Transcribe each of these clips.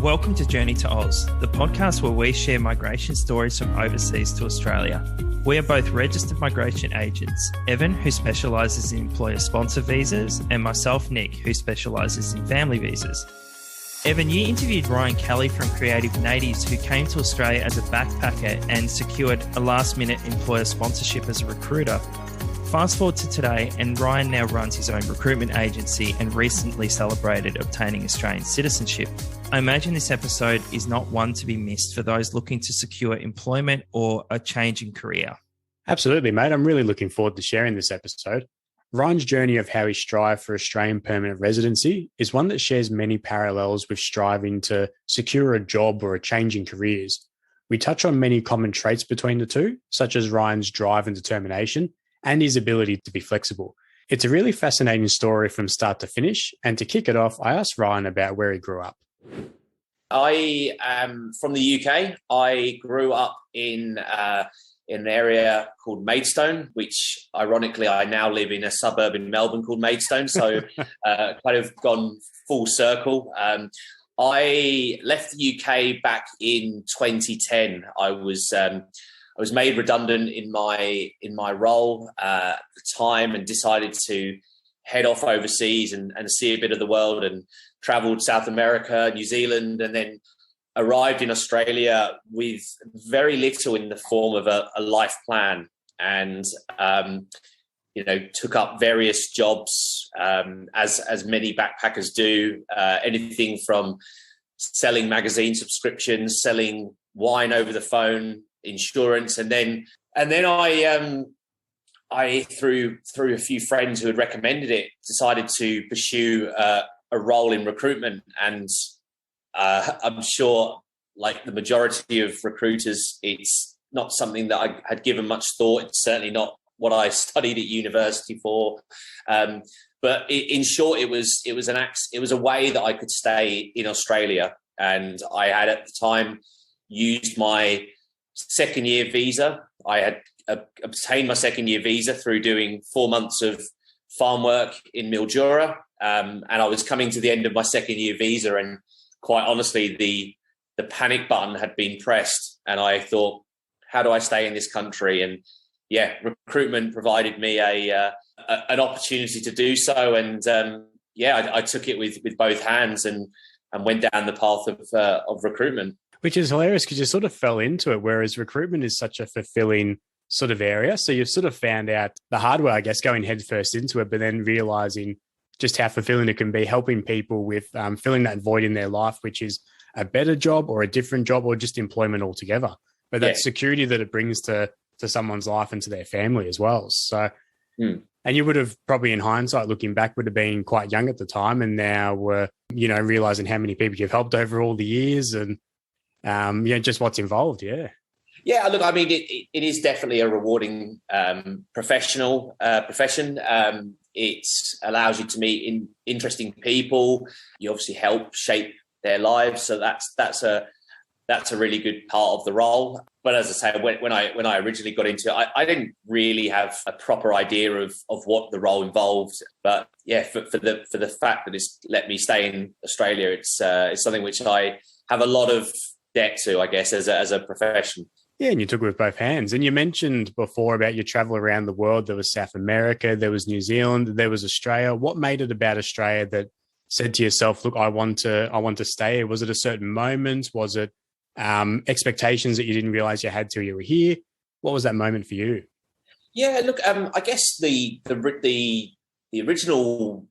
Welcome to Journey to Oz, the podcast where we share migration stories from overseas to Australia. We are both registered migration agents, Evan, who specialises in employer-sponsored visas, and myself, Nick, who specialises in family visas. Evan, you interviewed Ryan Kelly from Creative Natives, who came to Australia as a backpacker and secured a last-minute employer sponsorship as a recruiter. Fast forward to today, and Ryan now runs his own recruitment agency and recently celebrated obtaining Australian citizenship. I imagine this episode is not one to be missed for those looking to secure employment or a change in career. Absolutely, mate. I'm really looking forward to sharing this episode. Ryan's journey of how he strived for Australian permanent residency is one that shares many parallels with striving to secure a job or a change in careers. We touch on many common traits between the two, such as Ryan's drive and determination, and his ability to be flexible. It's a really fascinating story from start to finish, and to kick it off, I asked Ryan about where he grew up. I am from the UK. I grew up in an area called Maidstone, which ironically I now live in a suburb in Melbourne called Maidstone, so kind of gone full circle. I left the UK back in 2010. I was made redundant in my role at the time and decided to head off overseas and see a bit of the world, and travelled South America, New Zealand, and then arrived in Australia with very little in the form of a life plan, and took up various jobs as many backpackers do, anything from selling magazine subscriptions, selling wine over the phone, insurance, and then I through a few friends who had recommended it, decided to pursue a role in recruitment. And I'm sure, like the majority of recruiters, it's not something that I had given much thought. It's certainly not what I studied at university for. But in short, it was a way that I could stay in Australia. And I had at the time used my second year visa. I had obtained my second year visa through doing 4 months of farm work in Mildura. And I was coming to the end of my second year visa, and quite honestly, the panic button had been pressed, and I thought, how do I stay in this country? And yeah, recruitment provided me an opportunity to do so. And I took it with both hands and went down the path of recruitment. Which is hilarious because you sort of fell into it, whereas recruitment is such a fulfilling sort of area. So you've sort of found out the hard way, I guess, going headfirst into it, but then realizing just how fulfilling it can be, helping people with filling that void in their life, which is a better job or a different job or just employment altogether. But that security that it brings to someone's life and to their family as well. So, and you would have probably in hindsight, looking back, would have been quite young at the time, and now we're, realizing how many people you've helped over all the years and, just what's involved. Yeah. Yeah, look, I mean, it is definitely a rewarding profession. It allows you to meet interesting people. You obviously help shape their lives, so that's a really good part of the role. But as I say, when I originally got into it, I didn't really have a proper idea of what the role involved. But yeah, for the fact that it's let me stay in Australia, it's something which I have a lot of debt to, I guess, as a profession. Yeah, and you took it with both hands. And you mentioned before about your travel around the world. There was South America, there was New Zealand, there was Australia. What made it about Australia that said to yourself, look, I want to stay? Was it a certain moment? Was it expectations that you didn't realize you had till you were here? What was that moment for you? Yeah, look, I guess the original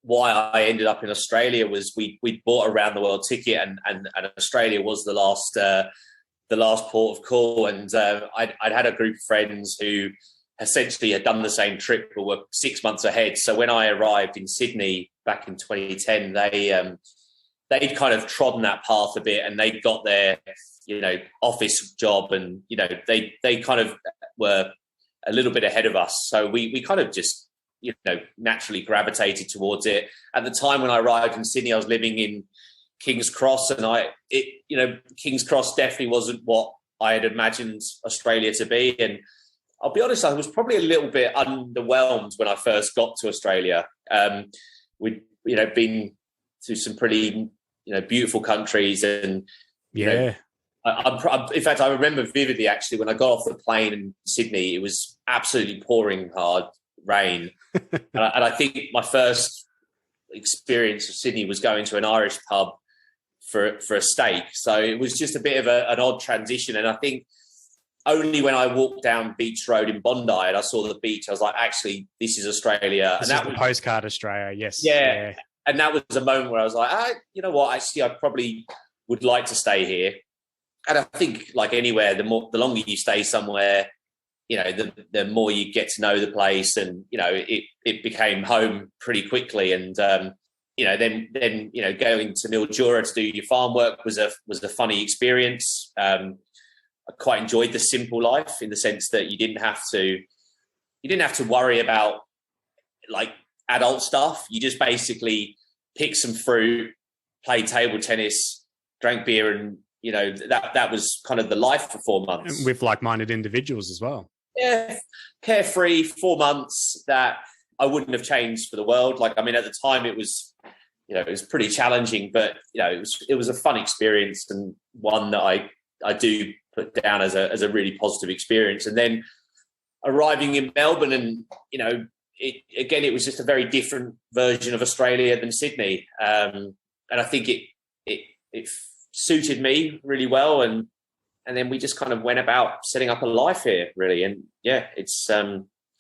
why I ended up in Australia was we bought a round the world ticket, and Australia was the last port of call. And I'd had a group of friends who essentially had done the same trip but were 6 months ahead. So when I arrived in Sydney back in 2010, they'd kind of trodden that path a bit, and they'd got their office job, and they kind of were a little bit ahead of us. So we kind of just naturally gravitated towards it. At the time when I arrived in Sydney, I was living in King's Cross, and King's Cross definitely wasn't what I had imagined Australia to be. And I'll be honest, I was probably a little bit underwhelmed when I first got to Australia. We'd been through some pretty beautiful countries. And, Yeah. in fact, I remember vividly, actually, when I got off the plane in Sydney, it was absolutely pouring hard rain. and I think my first experience of Sydney was going to an Irish pub for a steak. So it was just a bit of an odd transition. And I think only when I walked down Beach Road in Bondi and I saw the beach, I was like, actually, this is Australia. This and is the postcard Australia, yes. Yeah. And that was a moment where I was like, you know what, actually, I probably would like to stay here. And I think, like anywhere, the longer you stay somewhere, the more you get to know the place, and it became home pretty quickly. And then going to Mildura to do your farm work was a funny experience. I quite enjoyed the simple life, in the sense that you didn't have to worry about like adult stuff. You just basically picked some fruit, played table tennis, drank beer, and that was kind of the life for 4 months. And with like-minded individuals as well. Yeah, carefree 4 months that I wouldn't have changed for the world. Like, I mean, at the time it was pretty challenging, but it was a fun experience, and one that I do put down as a really positive experience. And then arriving in Melbourne, and it was just a very different version of Australia than Sydney, and I think it suited me really well, and then we just kind of went about setting up a life here, really. And yeah, it's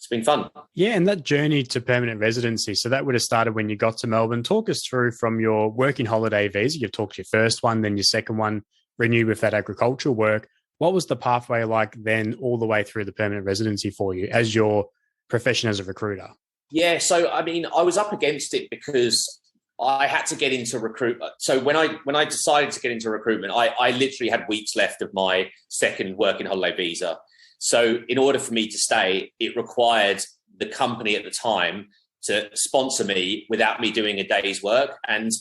been fun. Yeah, and that journey to permanent residency, so that would have started when you got to Melbourne. Talk us through from your working holiday visa. You've talked your first one, then your second one, renewed with that agricultural work. What was the pathway like then all the way through the permanent residency for you as your profession as a recruiter? Yeah, so I mean, I was up against it because I had to get into recruitment. So when I decided to get into recruitment, I literally had weeks left of my second working holiday visa. So in order for me to stay, it required the company at the time to sponsor me without me doing a day's work. And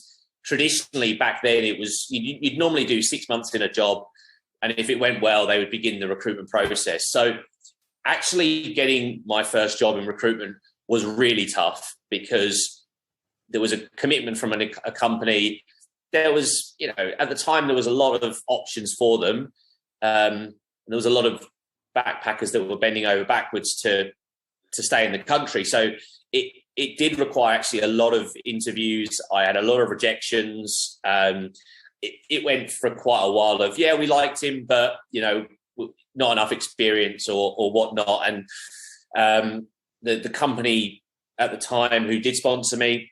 traditionally back then, it was you'd normally do 6 months in a job, and if it went well, they would begin the recruitment process. So actually getting my first job in recruitment was really tough, because there was a commitment from a company. There was, at the time, there was a lot of options for them. There was a lot of backpackers that were bending over backwards to stay in the country. So it did require actually a lot of interviews. I had a lot of rejections. It went for quite a while of, yeah, we liked him, but, not enough experience or whatnot. And the company at the time who did sponsor me,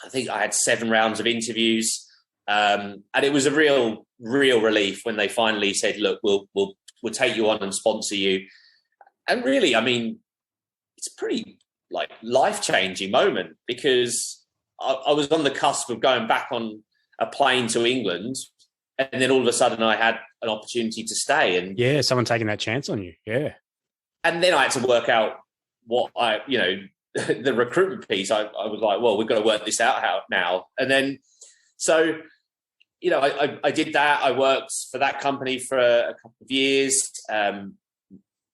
I think I had 7 rounds of interviews, and it was a real relief when they finally said, "Look, we'll take you on and sponsor you." And really, I mean, it's a pretty like life-changing moment, because I was on the cusp of going back on a plane to England, and then all of a sudden I had an opportunity to stay. And yeah, someone taking that chance on you. Yeah, and then I had to work out what the recruitment piece. I was like, well, we've got to work this out now. And then, so, I did that. I worked for that company for a couple of years. Then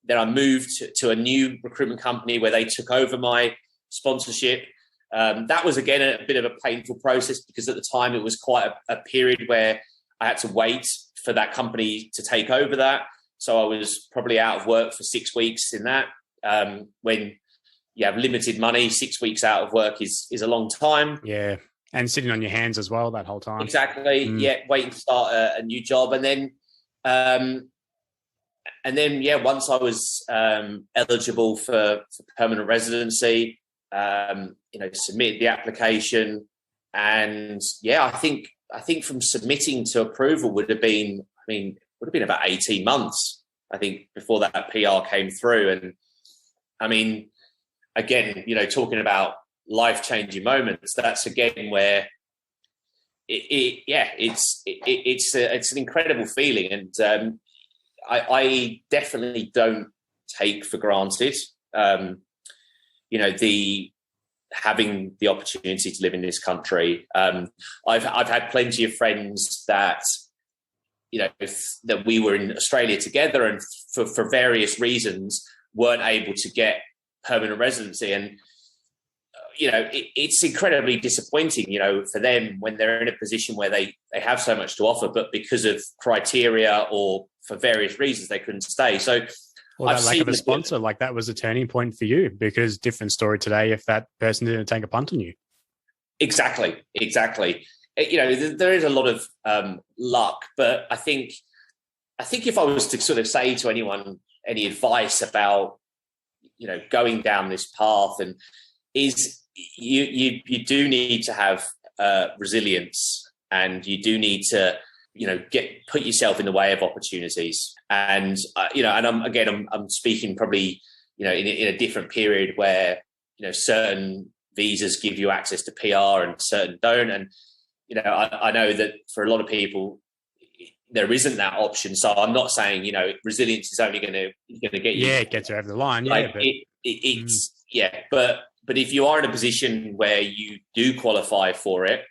I moved to a new recruitment company where they took over my sponsorship. That was, again, a bit of a painful process, because at the time it was quite a period where I had to wait for that company to take over that. So I was probably out of work for 6 weeks in that. When you have limited money, 6 weeks out of work is a long time. Yeah. And sitting on your hands as well that whole time. Exactly. Yeah. Waiting to start a new job. And then, once I was eligible for permanent residency, submitted the application. And I think from submitting to approval would have been about 18 months, I think, before that PR came through. And I mean, again, talking about life-changing moments, that's again where it's an incredible feeling. And I definitely don't take for granted, having the opportunity to live in this country. I've had plenty of friends that, that we were in Australia together, and for various reasons weren't able to get permanent residency. And, it's incredibly disappointing, for them when they're in a position where they have so much to offer, but because of criteria or for various reasons, they couldn't stay. So, or that lack of a sponsor, like that was a turning point for you, because different story today if that person didn't take a punt on you. Exactly. There is a lot of luck, but I think if I was to sort of say to anyone any advice about, going down this path, and is you do need to have resilience, and you do need to, put yourself in the way of opportunities. And, I'm speaking probably, in a different period where, certain visas give you access to PR and certain don't. And, I know that for a lot of people, there isn't that option. So I'm not saying, resilience is only going to get you. Yeah, it gets you over the line. Like, but if you are in a position where you do qualify for it,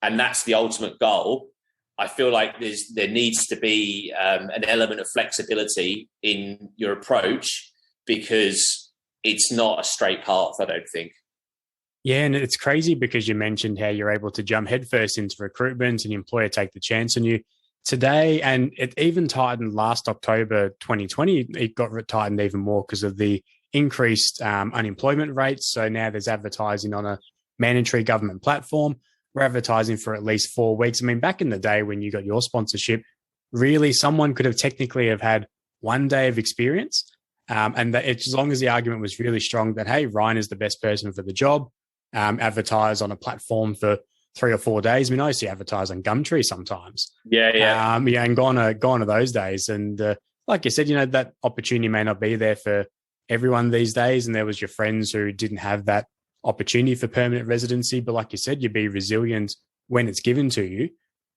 and that's the ultimate goal, I feel like there needs to be an element of flexibility in your approach, because it's not a straight path, I don't think. Yeah, and it's crazy because you mentioned how you're able to jump headfirst into recruitment and your employer take the chance on you today. And it even tightened last October 2020. It got tightened even more because of the increased unemployment rates. So now there's advertising on a mandatory government platform. We're advertising for at least 4 weeks. I mean, back in the day when you got your sponsorship, really someone could have technically have had 1 day of experience. And that as long as the argument was really strong that, hey, Ryan is the best person for the job, advertise on a platform for 3 or 4 days. I mean, I used to advertise on Gumtree sometimes. Yeah. And gone are those days. And like you said, that opportunity may not be there for everyone these days. And there was your friends who didn't have that opportunity for permanent residency. But like you said, you be resilient when it's given to you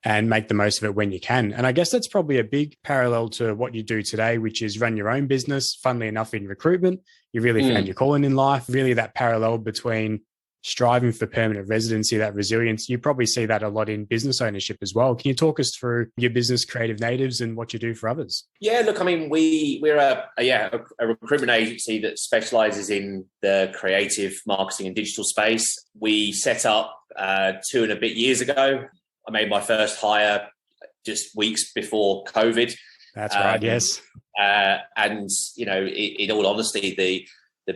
and make the most of it when you can. And I guess that's probably a big parallel to what you do today, which is run your own business. Funnily enough, in recruitment, you really found your calling in life. Really that parallel between striving for permanent residency, that resilience. You probably see that a lot in business ownership as well. Can you talk us through your business, Creative Natives, and what you do for others? Yeah, look, I mean, we're a recruitment agency that specializes in the creative marketing and digital space. We set up 2 and a bit years ago. I made my first hire just weeks before COVID. That's right, yes. And, in all honesty, the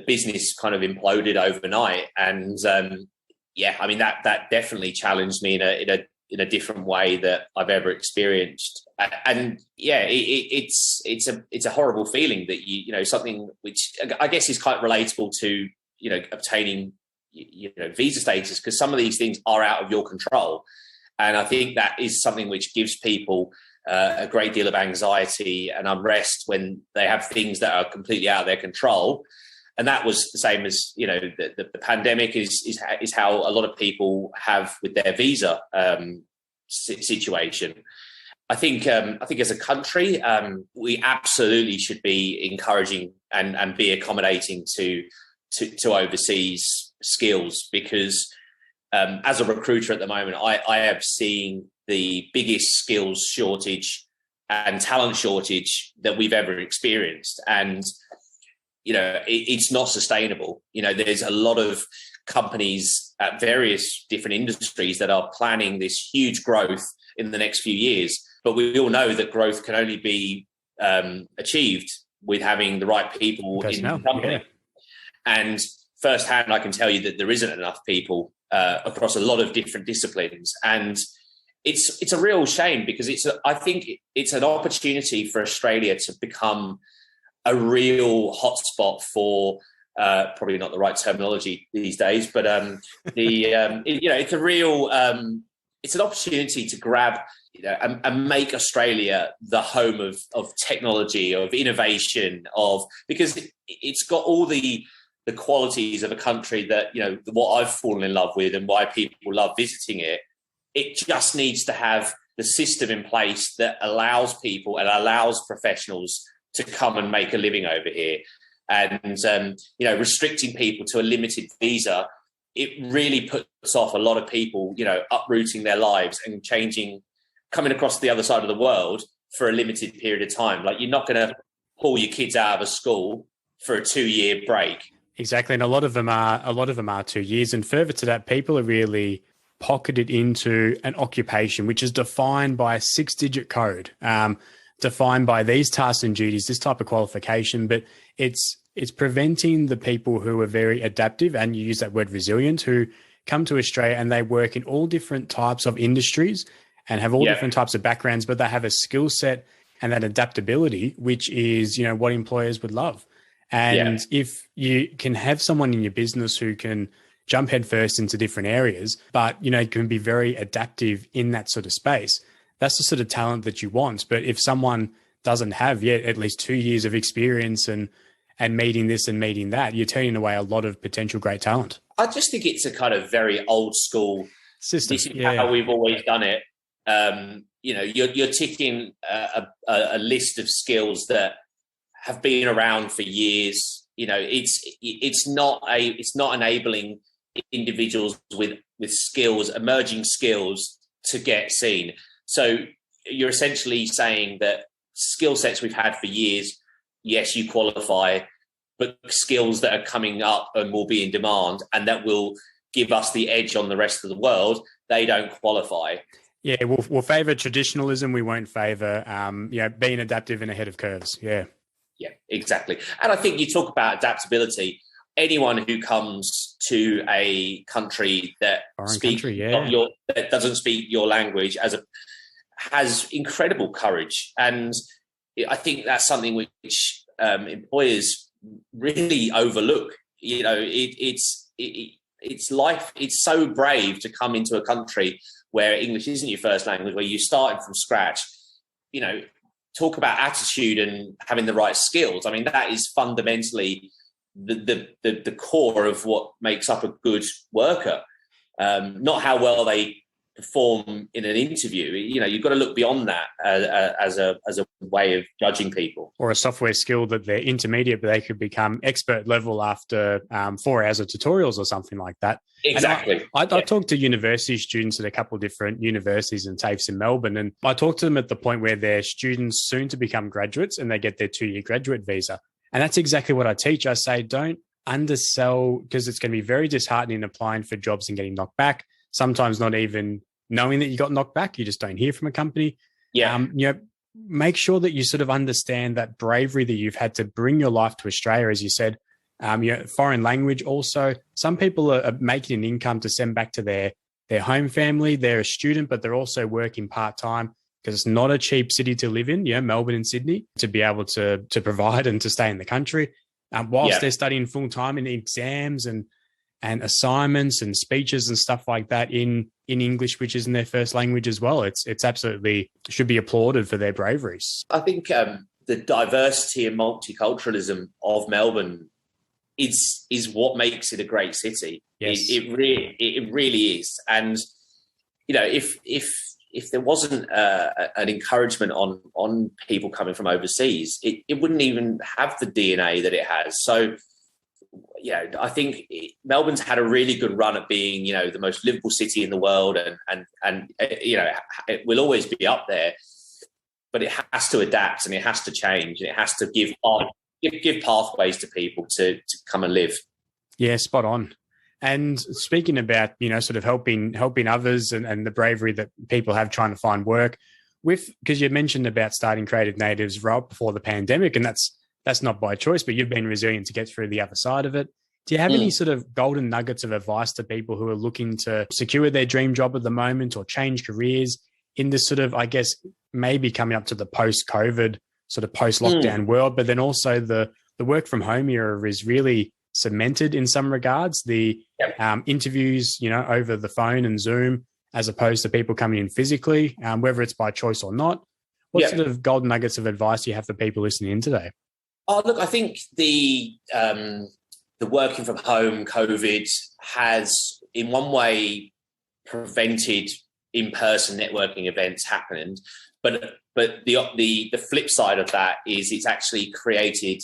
business kind of imploded overnight. And I mean, that definitely challenged me in a different way that I've ever experienced. And it's a horrible feeling that something which I guess is quite relatable to, obtaining, visa status, because some of these things are out of your control. And I think that is something which gives people a great deal of anxiety and unrest when they have things that are completely out of their control. And that was the same as, the pandemic is how a lot of people have with their visa situation. I think as a country, we absolutely should be encouraging and be accommodating to overseas skills, because as a recruiter at the moment, I have seen the biggest skills shortage and talent shortage that we've ever experienced. And it's not sustainable. There's a lot of companies at various different industries that are planning this huge growth in the next few years. But we all know that growth can only be achieved with having the right people in the company. Yeah. And firsthand, I can tell you that there isn't enough people across a lot of different disciplines. And it's a real shame, because I think it's an opportunity for Australia to become a real hotspot for probably not the right terminology these days, but it's a real it's an opportunity to grab and make Australia the home of technology, of innovation, because it's got all the qualities of a country that what I've fallen in love with and why people love visiting it. It just needs to have the system in place that allows people and allows professionals to come and make a living over here. And, restricting people to a limited visa, it really puts off a lot of people, uprooting their lives and coming across the other side of the world for a limited period of time. Like, you're not going to pull your kids out of a school for a 2-year break. Exactly. And a lot of them are 2 years. And further to that, people are really pocketed into an occupation, which is defined by a 6-digit code, defined by these tasks and duties, this type of qualification. But it's preventing the people who are very adaptive, and you use that word resilient, who come to Australia and they work in all different types of industries and have all different types of backgrounds, but they have a skill set and that adaptability, which is, what employers would love. And if you can have someone in your business who can jump headfirst into different areas, but, can be very adaptive in that sort of space, that's the sort of talent that you want. But if someone doesn't have yet at least 2 years of experience and meeting this and meeting that, you're turning away a lot of potential great talent. I just think it's a kind of very old school system. This is how we've always done it. You're ticking a list of skills that have been around for years. It's not enabling individuals with skills, emerging skills, to get seen. So you're essentially saying that skill sets we've had for years, yes, you qualify, but skills that are coming up and will be in demand and that will give us the edge on the rest of the world, they don't qualify. Yeah, we'll favour traditionalism. We won't favour, being adaptive and ahead of curves. Yeah, exactly. And I think you talk about adaptability. Anyone who comes to a country that that doesn't speak your language has incredible courage, and I think that's something which employers really overlook. It's so brave to come into a country where English isn't your first language, where you're starting from scratch. Talk about attitude and having the right skills. I mean, that is fundamentally the core of what makes up a good worker. Not how well they perform in an interview. You've got to look beyond that as a way of judging people. Or a software skill that they're intermediate, but they could become expert level after 4 hours of tutorials or something like that. Exactly. I talked to university students at a couple of different universities and TAFEs in Melbourne, and I talked to them at the point where they're students soon to become graduates and they get their 2-year graduate visa. And that's exactly what I teach. I say, don't undersell, because it's going to be very disheartening applying for jobs and getting knocked back. Sometimes not even knowing that you got knocked back. You just don't hear from a company. Make sure that you sort of understand that bravery that you've had to bring your life to Australia, as you said. Foreign language also. Some people are making an income to send back to their home family. They're a student, but they're also working part-time, because it's not a cheap city to live in, Melbourne and Sydney, to be able to provide and to stay in the country. Whilst they're studying full-time in exams and assignments and speeches and stuff like that in English, which isn't their first language as well. It's absolutely should be applauded for their braveries. I think the diversity and multiculturalism of Melbourne is what makes it a great city. Yes. It really is. And if there wasn't an encouragement on people coming from overseas, it wouldn't even have the DNA that it has. So I think Melbourne's had a really good run at being, the most livable city in the world, and it will always be up there. But it has to adapt, and it has to change, and it has to give pathways to people to come and live. Yeah, spot on. And speaking about, sort of helping others and the bravery that people have trying to find work because you mentioned about starting Creative Natives right before the pandemic, and that's not by choice, but you've been resilient to get through the other side of it. Do you have any sort of golden nuggets of advice to people who are looking to secure their dream job at the moment or change careers in this sort of, I guess, maybe coming up to the post-COVID, sort of post-lockdown world, but then also the work from home era is really cemented in some regards. The interviews, over the phone and Zoom, as opposed to people coming in physically, whether it's by choice or not. What sort of golden nuggets of advice do you have for people listening in today? Oh, look, I think the working from home, COVID, has in one way prevented in-person networking events happening, but the flip side of that is it's actually created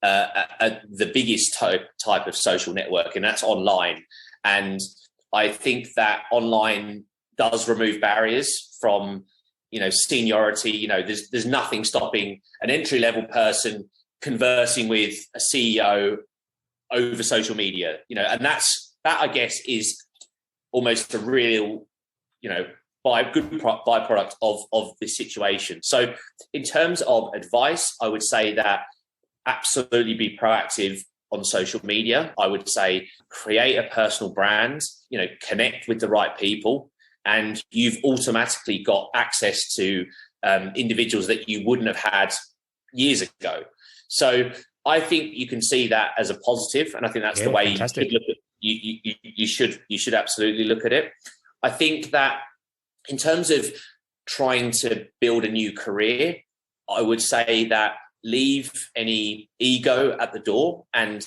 the biggest type of social network, and that's online. And I think that online does remove barriers from, seniority. There's nothing stopping an entry-level person conversing with a CEO over social media, and that I guess is almost a real, byproduct of this situation. So in terms of advice, I would say that absolutely be proactive on social media. I would say create a personal brand, connect with the right people, and you've automatically got access to individuals that you wouldn't have had years ago. So I think you can see that as a positive, and I think that's the way you should absolutely look at it. I think that in terms of trying to build a new career, I would say that leave any ego at the door and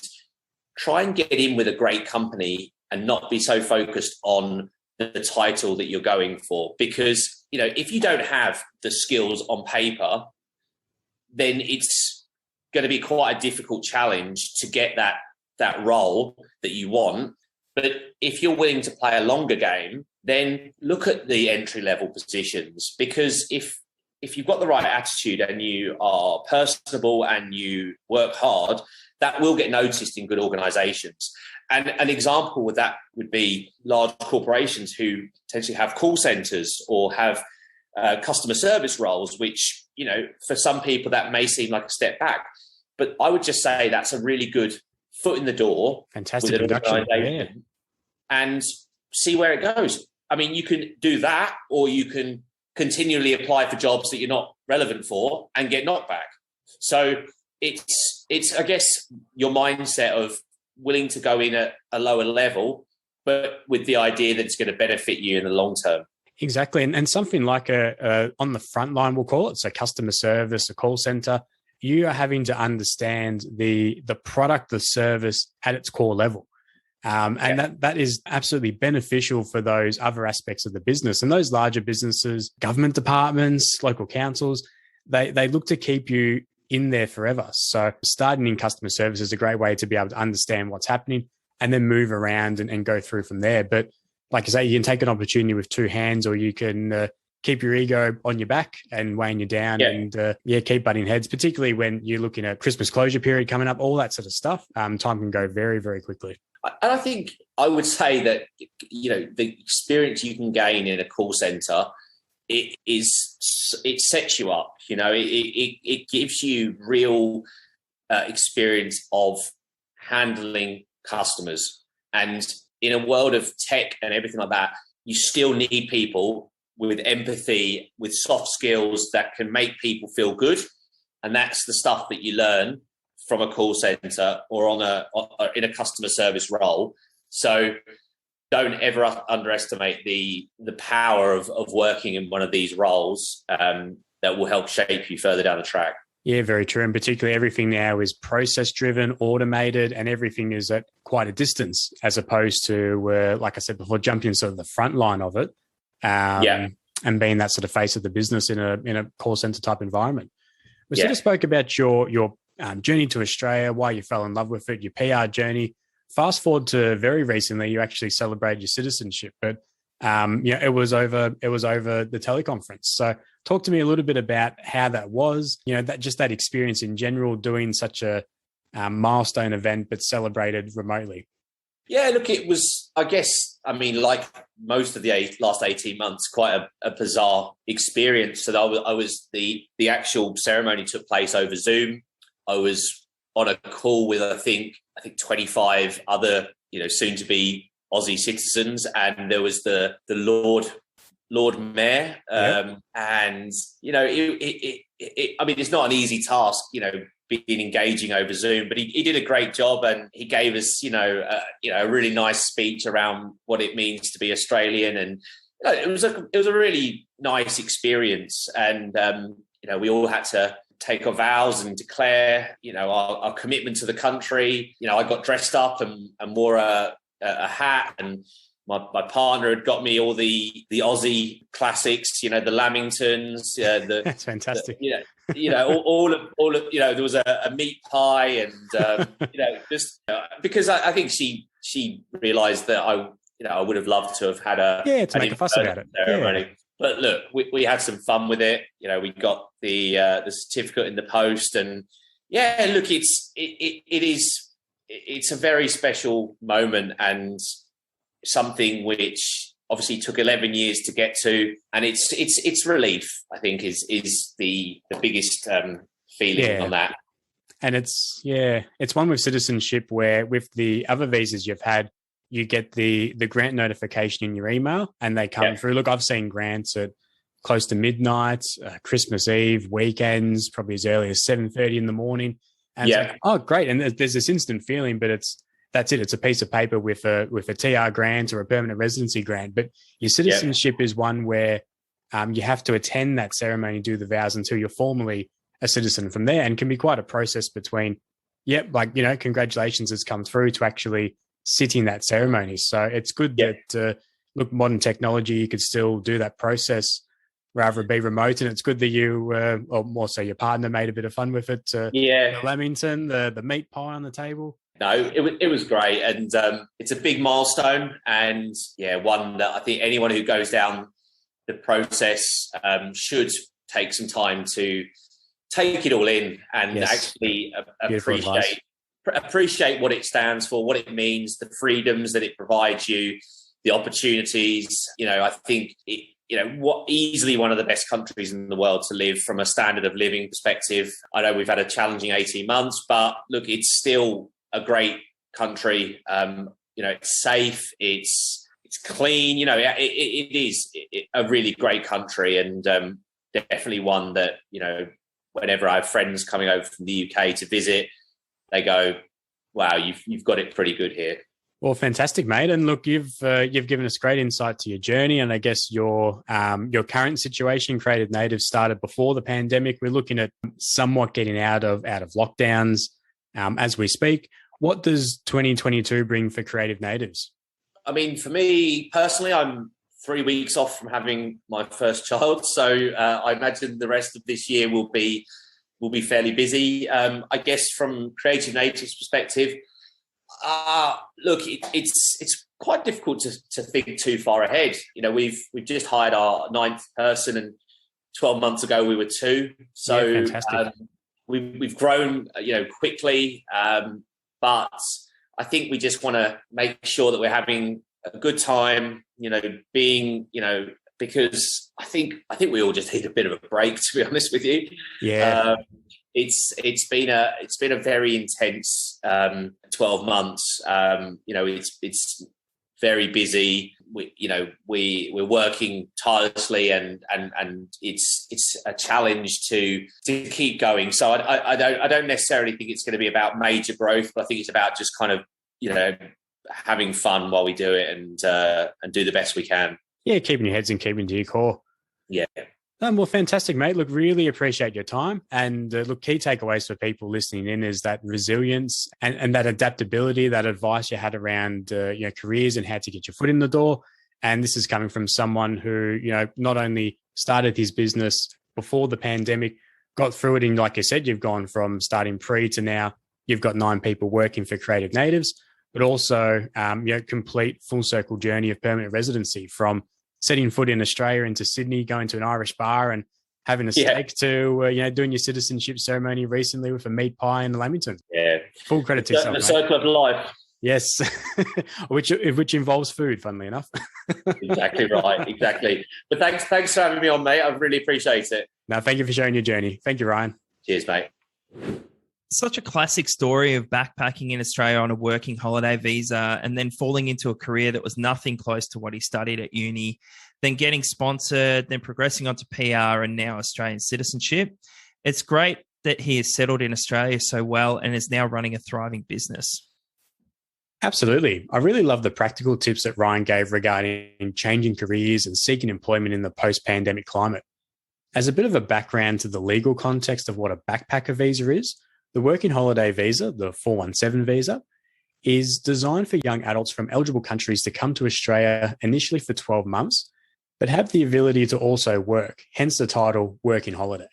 try and get in with a great company and not be so focused on the title that you're going for. Because, if you don't have the skills on paper, then it's going to be quite a difficult challenge to get that role that you want. But if you're willing to play a longer game, then look at the entry-level positions, because if you've got the right attitude and you are personable and you work hard, that will get noticed in good organizations. And an example with that would be large corporations who potentially have call centers or have customer service roles, which, for some people that may seem like a step back. But I would just say that's a really good foot in the door. Fantastic introduction. Yeah. And see where it goes. I mean, you can do that, or you can continually apply for jobs that you're not relevant for and get knocked back. So it's I guess your mindset of willing to go in at a lower level, but with the idea that it's going to benefit you in the long term. Exactly. And something like on the front line, we'll call it, so customer service, a call center, you are having to understand the product, the service at its core level. And that is absolutely beneficial for those other aspects of the business. And those larger businesses, government departments, local councils, they look to keep you in there forever. So starting in customer service is a great way to be able to understand what's happening and then move around and go through from there. But like I say, you can take an opportunity with two hands, or you can keep your ego on your back and weighing you down and keep butting heads, particularly when you're looking at Christmas closure period coming up, all that sort of stuff. Time can go very, very quickly. And I think I would say that, the experience you can gain in a call center, it sets you up, it gives you real experience of handling customers. And in a world of tech and everything like that, you still need people with empathy, with soft skills that can make people feel good. And that's the stuff that you learn from a call center or in a customer service role. So don't ever underestimate the power of working in one of these roles that will help shape you further down the track. Yeah, very true. And particularly everything now is process driven, automated, and everything is at quite a distance, as opposed to, like I said before, jumping sort of the front line of it. And being that sort of face of the business in a call center type environment. We sort of spoke about your journey to Australia, why you fell in love with it, your PR journey. Fast forward to very recently, you actually celebrated your citizenship, but it was over the teleconference. So talk to me a little bit about how that was, that experience in general, doing such a milestone event, but celebrated remotely. Yeah, look, it was, like most of the last 18 months, quite a bizarre experience. So I was the actual ceremony took place over Zoom. I was on a call with, I think 25 other, soon to be Aussie citizens. And there was the Lord Mayor. And, it's not an easy task, being engaging over Zoom, but he did a great job, and he gave us, a really nice speech around what it means to be Australian. And it was a really nice experience. And, we all had to take our vows and declare, our commitment to the country. I got dressed up and wore a hat, and my partner had got me all the Aussie classics, the Lamingtons. That's fantastic. All of there was a meat pie, and just because I think she realised that I would have loved to have had to make a fuss about it. Ceremony. Yeah. But look, we had some fun with it. We got the certificate in the post, and look, it it's a very special moment and something which obviously took 11 years to get to, and it's relief, I think, is the biggest feeling on that. And it's one with citizenship where with the other visas you've had, you get the grant notification in your email and they come through. Look, I've seen grants at close to midnight, Christmas Eve, weekends, probably as early as 7:30 in the morning. And it's like, oh, great. And there's this instant feeling, but that's it. It's a piece of paper with a TR grant or a permanent residency grant. But your citizenship is one where you have to attend that ceremony, do the vows until you're formally a citizen from there, and can be quite a process between, congratulations has come through to actually sit in that ceremony. So it's good that, look, modern technology, you could still do that process rather be remote. And it's good that you, or more so your partner, made a bit of fun with it. The Lamington, the meat pie on the table. No, it was great. And it's a big milestone. And one that I think anyone who goes down the process should take some time to take it all in and actually appreciate what it stands for, what it means, the freedoms that it provides you, the opportunities. I think easily one of the best countries in the world to live from a standard of living perspective. I know we've had a challenging 18 months, but look, it's still a great country. It's safe, it's clean. It is a really great country, and definitely one that whenever I have friends coming over from the UK to visit, they go, "Wow, you've got it pretty good here." Well, fantastic, mate. And look, you've given us great insight to your journey, and I guess your current situation. Creative Natives started before the pandemic. We're looking at somewhat getting out of lockdowns as we speak. What does 2022 bring for Creative Natives? I mean, for me personally, I'm 3 weeks off from having my first child, so I imagine the rest of this year will be fairly busy. I guess from Creative Natives' perspective, look, it's quite difficult to think too far ahead. We've just hired our 9th person, and 12 months ago we were 2. So fantastic. We've grown, quickly, but I think we just want to make sure that we're having a good time, being, because I think we all just need a bit of a break, to be honest with you. Yeah. It's been a very intense 12 months. It's very busy. We're working tirelessly, and it's a challenge to keep going. So I don't necessarily think it's going to be about major growth, but I think it's about just kind of having fun while we do it, and do the best we can. Yeah, keeping your heads and keeping to your core. Yeah. Well, fantastic, mate. Look, really appreciate your time. And look, key takeaways for people listening in is that resilience and that adaptability, that advice you had around careers and how to get your foot in the door. And this is coming from someone who, not only started his business before the pandemic, got through it. And like you said, you've gone from starting pre to now you've got 9 people working for Creative Natives, but also, complete full circle journey of permanent residency from setting foot in Australia into Sydney, going to an Irish bar and having a steak to, doing your citizenship ceremony recently with a meat pie in Lamington. Yeah. Full credit to yourself, the circle of life. Yes. which involves food, funnily enough. Exactly right. Exactly. But thanks for having me on, mate. I really appreciate it. No, thank you for sharing your journey. Thank you, Ryan. Cheers, mate. Such a classic story of backpacking in Australia on a working holiday visa and then falling into a career that was nothing close to what he studied at uni, then getting sponsored, then progressing onto PR and now Australian citizenship. It's great that he has settled in Australia so well and is now running a thriving business. Absolutely. I really love the practical tips that Ryan gave regarding changing careers and seeking employment in the post-pandemic climate. As a bit of a background to the legal context of what a backpacker visa is, the working holiday visa, the 417 visa, is designed for young adults from eligible countries to come to Australia initially for 12 months, but have the ability to also work, hence the title working holiday.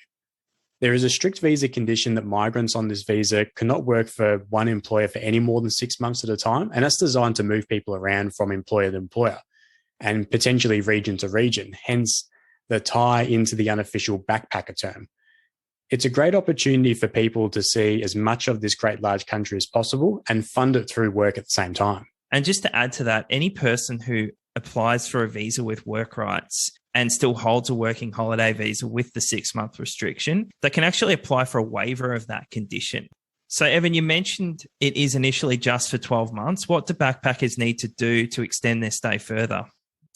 There is a strict visa condition that migrants on this visa cannot work for one employer for any more than 6 months at a time, and that's designed to move people around from employer to employer and potentially region to region, hence the tie into the unofficial backpacker term. It's a great opportunity for people to see as much of this great large country as possible and fund it through work at the same time. And just to add to that, any person who applies for a visa with work rights and still holds a working holiday visa with the 6-month restriction, they can actually apply for a waiver of that condition. So, Evan, you mentioned it is initially just for 12 months. What do backpackers need to do to extend their stay further?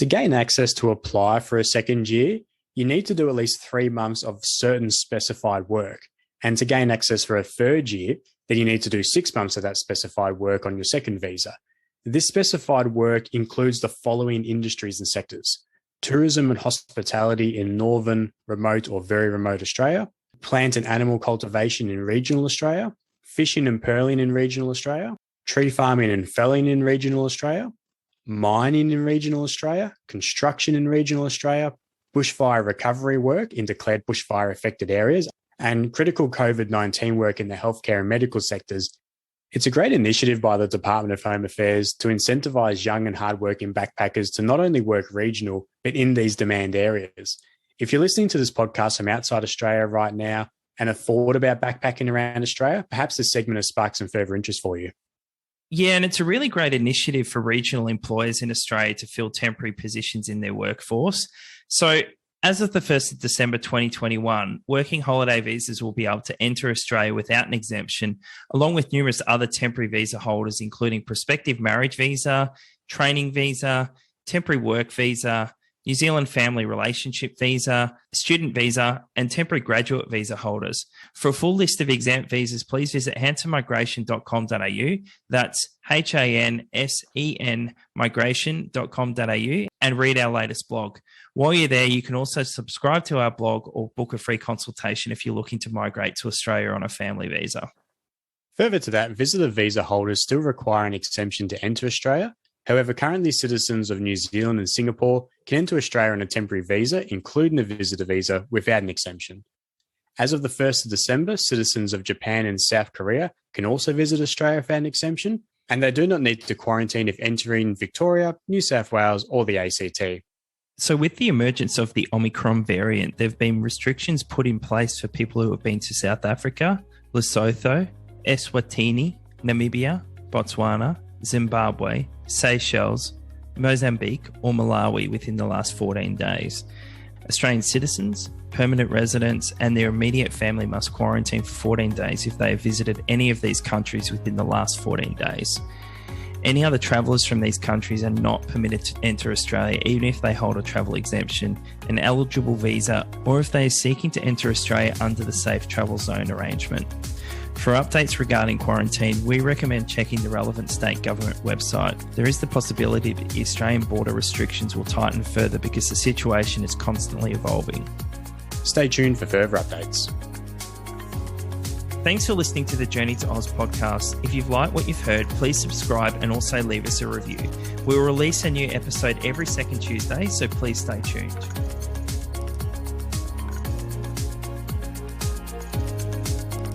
To gain access to apply for a second year, you need to do at least 3 months of certain specified work. And to gain access for a third year, then you need to do 6 months of that specified work on your second visa. This specified work includes the following industries and sectors: tourism and hospitality in northern, remote or very remote Australia, plant and animal cultivation in regional Australia, fishing and pearling in regional Australia, tree farming and felling in regional Australia, mining in regional Australia, construction in regional Australia, bushfire recovery work in declared bushfire affected areas, and critical COVID-19 work in the healthcare and medical sectors. It's a great initiative by the Department of Home Affairs to incentivise young and hardworking backpackers to not only work regional, but in these demand areas. If you're listening to this podcast from outside Australia right now and have thought about backpacking around Australia, perhaps this segment has sparked some further interest for you. Yeah, and it's a really great initiative for regional employers in Australia to fill temporary positions in their workforce. So as of the 1st of December 2021, working holiday visas will be able to enter Australia without an exemption, along with numerous other temporary visa holders, including prospective marriage visa, training visa, temporary work visa, New Zealand family relationship visa, student visa, and temporary graduate visa holders. For a full list of exempt visas, please visit hansenmigration.com.au. That's HANSEN migration.com.au and read our latest blog. While you're there, you can also subscribe to our blog or book a free consultation if you're looking to migrate to Australia on a family visa. Further to that, visitor visa holders still require an exemption to enter Australia. However, currently citizens of New Zealand and Singapore can enter Australia on a temporary visa, including a visitor visa, without an exemption. As of the 1st of December, citizens of Japan and South Korea can also visit Australia without an exemption, and they do not need to quarantine if entering Victoria, New South Wales, or the ACT. So with the emergence of the Omicron variant, there have been restrictions put in place for people who have been to South Africa, Lesotho, Eswatini, Namibia, Botswana, Zimbabwe, Seychelles, Mozambique, or Malawi within the last 14 days. Australian citizens, permanent residents, and their immediate family must quarantine for 14 days if they have visited any of these countries within the last 14 days. Any other travellers from these countries are not permitted to enter Australia, even if they hold a travel exemption, an eligible visa, or if they are seeking to enter Australia under the Safe Travel Zone arrangement. For updates regarding quarantine, we recommend checking the relevant state government website. There is the possibility that the Australian border restrictions will tighten further because the situation is constantly evolving. Stay tuned for further updates. Thanks for listening to the Journey to Oz podcast. If you've liked what you've heard, please subscribe and also leave us a review. We will release a new episode every second Tuesday, so please stay tuned.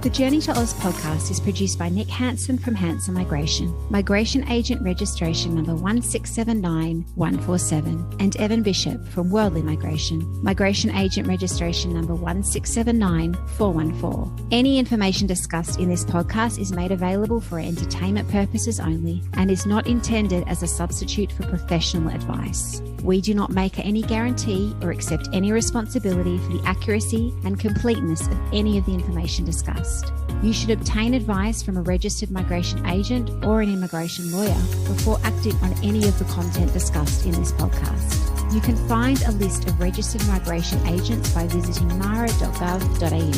The Journey to Oz podcast is produced by Nick Hansen from Hansen Migration Agent Registration number 1679147, and Evan Bishop from Worldly Migration Agent Registration number 1679414. Any information discussed in this podcast is made available for entertainment purposes only and is not intended as a substitute for professional advice. We do not make any guarantee or accept any responsibility for the accuracy and completeness of any of the information discussed. You should obtain advice from a registered migration agent or an immigration lawyer before acting on any of the content discussed in this podcast. You can find a list of registered migration agents by visiting mara.gov.au.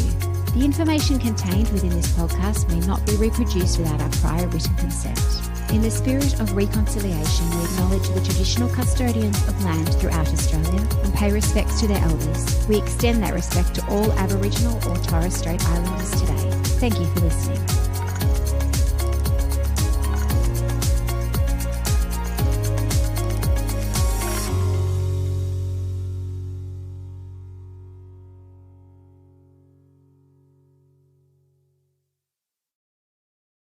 The information contained within this podcast may not be reproduced without our prior written consent. In the spirit of reconciliation, we acknowledge the traditional custodians of land throughout Australia and pay respects to their elders. We extend that respect to all Aboriginal or Torres Strait Islanders today. Thank you for listening.